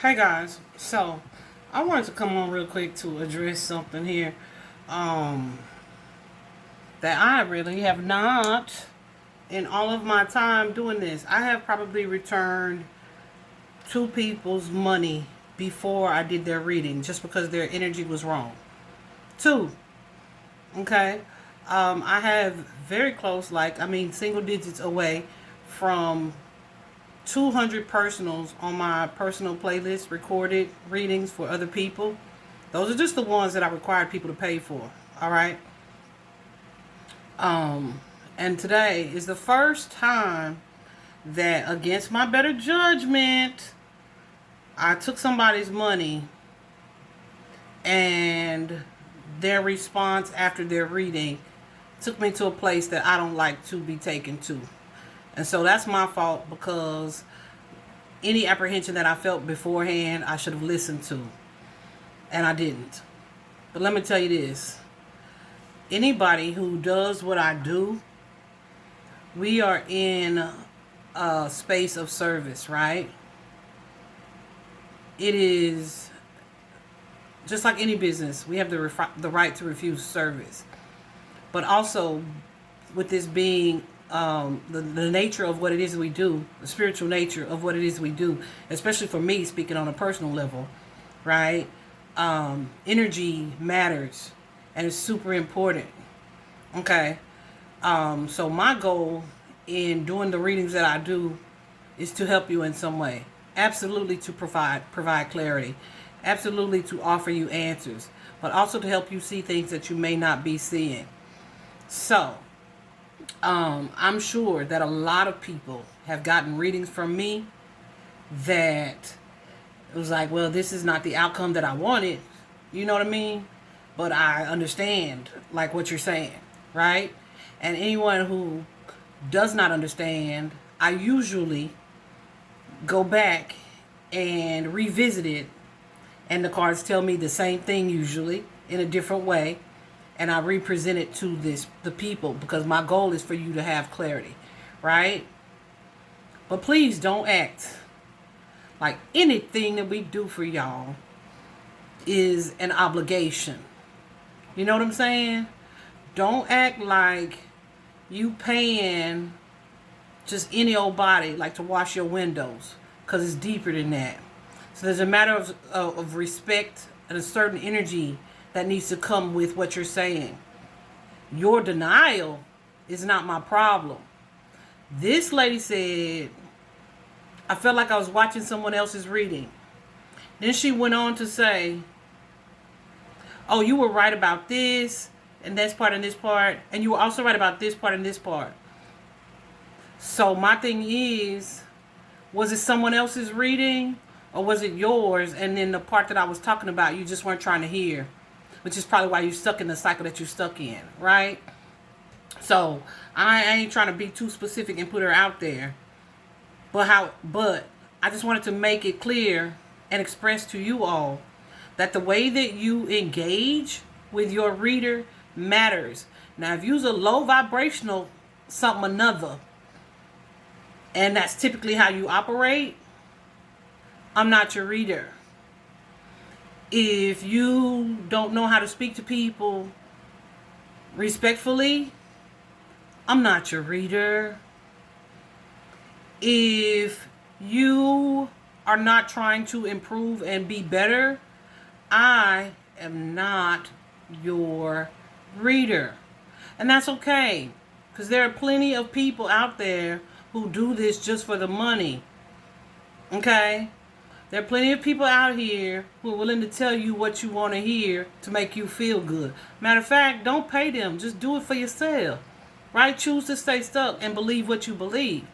Hey guys, so I wanted to come on real quick to address something here um, that I really have not, in all of my time doing this, I have probably returned two people's money before I did their reading just because their energy was wrong. Two, okay? I have very close, single digits away from 200 personals on my personal playlist, recorded readings for other people. Those are just the ones that I required people to pay for. All right. Um, and today is the first time that, against my better judgment, I took somebody's money and their response after their reading took me to a place that I don't like to be taken to. And so that's my fault because any apprehension that I felt beforehand, I should have listened to. And I didn't. But let me tell you this, anybody who does what I do, we are in a space of service, right? It is just like any business. We have the right to refuse service. But also, with this being the nature of what it is we do, the spiritual nature of what it is we do, especially for me, speaking on a personal level, right? Energy matters and it's super important. Okay. So my goal in doing the readings that I do is to help you in some way. Absolutely to provide clarity. Absolutely to offer you answers, but also to help you see things that you may not be seeing. So, I'm sure that a lot of people have gotten readings from me that it was like, well, this is not the outcome that I wanted. You know what I mean? But I understand like what you're saying, right? And anyone who does not understand, I usually go back and revisit it, and the cards tell me the same thing usually in a different way, and I represent it to the people because my goal is for you to have clarity, right? But please don't act like anything that we do for y'all is an obligation. You know what I'm saying? Don't act like you paying just any old body like to wash your windows, because it's deeper than that. So there's a matter of respect and a certain energy that needs to come with what you're saying. Your denial is not my problem. This lady said, I felt like I was watching someone else's reading. Then she went on to say, oh, you were right about this and this part and this part, and you were also right about this part and this part. So my thing is, was it someone else's reading or was it yours? And then the part that I was talking about, you just weren't trying to hear, which is probably why you're stuck in the cycle that you're stuck in, right? So I ain't trying to be too specific and put her out there, but I just wanted to make it clear and express to you all that the way that you engage with your reader matters. Now, if you're a low vibrational something another, and that's typically how you operate, I'm not your reader. If you don't know how to speak to people respectfully, I'm not your reader. If you are not trying to improve and be better, I am not your reader. And that's okay, because there are plenty of people out there who do this just for the money. Okay? There are plenty of people out here who are willing to tell you what you want to hear to make you feel good. Matter of fact, don't pay them. Just do it for yourself. Right? Choose to stay stuck and believe what you believe.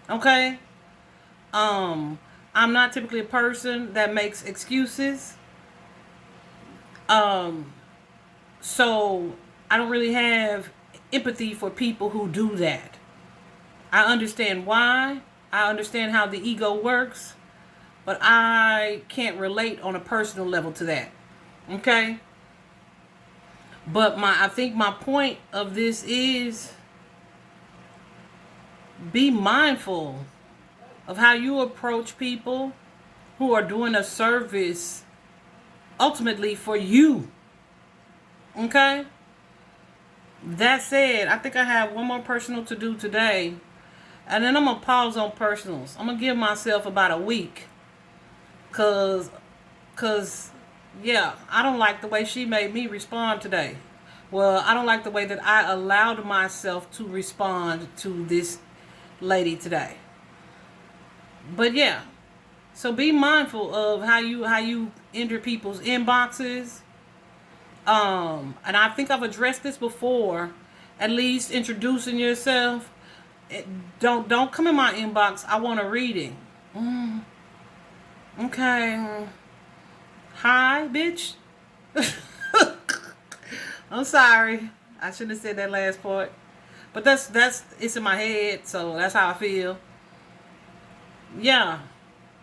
Okay? I'm not typically a person that makes excuses. Um, so I don't really have empathy for people who do that. I understand why. I understand how the ego works, but I can't relate on a personal level to that. Okay? But I think my point of this is be mindful of how you approach people who are doing a service ultimately for you. Okay? That said, I think I have one more personal to do today. And then I'm going to pause on personals. I'm going to give myself about a week. Cause, yeah, I don't like the way she made me respond today. Well, I don't like the way that I allowed myself to respond to this lady today. But yeah, so be mindful of how you enter people's inboxes. And I think I've addressed this before. At least introducing yourself. Don't come in my inbox. I want a reading. Okay. Hi, bitch. I'm sorry. I shouldn't have said that last part. But that's it's in my head, so that's how I feel. Yeah.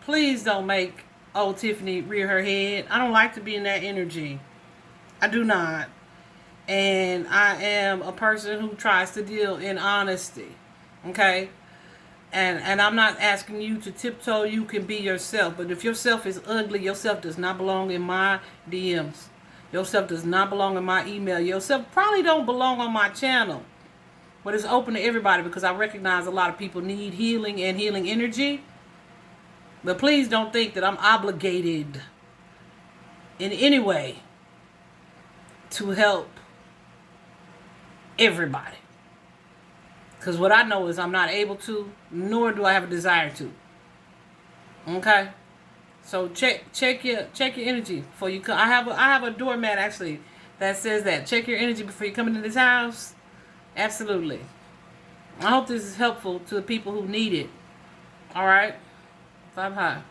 Please don't make old Tiffany rear her head. I don't like to be in that energy. I do not. And I am a person who tries to deal in honesty. Okay? And I'm not asking you to tiptoe. You can be yourself. But if yourself is ugly, yourself does not belong in my DMs. Yourself does not belong in my email. Yourself probably don't belong on my channel. But it's open to everybody because I recognize a lot of people need healing and healing energy. But please don't think that I'm obligated in any way to help everybody. Because what I know is I'm not able to, nor do I have a desire to. Okay? So check your energy before you come. I have a doormat actually that says that. Check your energy before you come into this house. Absolutely. I hope this is helpful to the people who need it. All right? Bye-bye.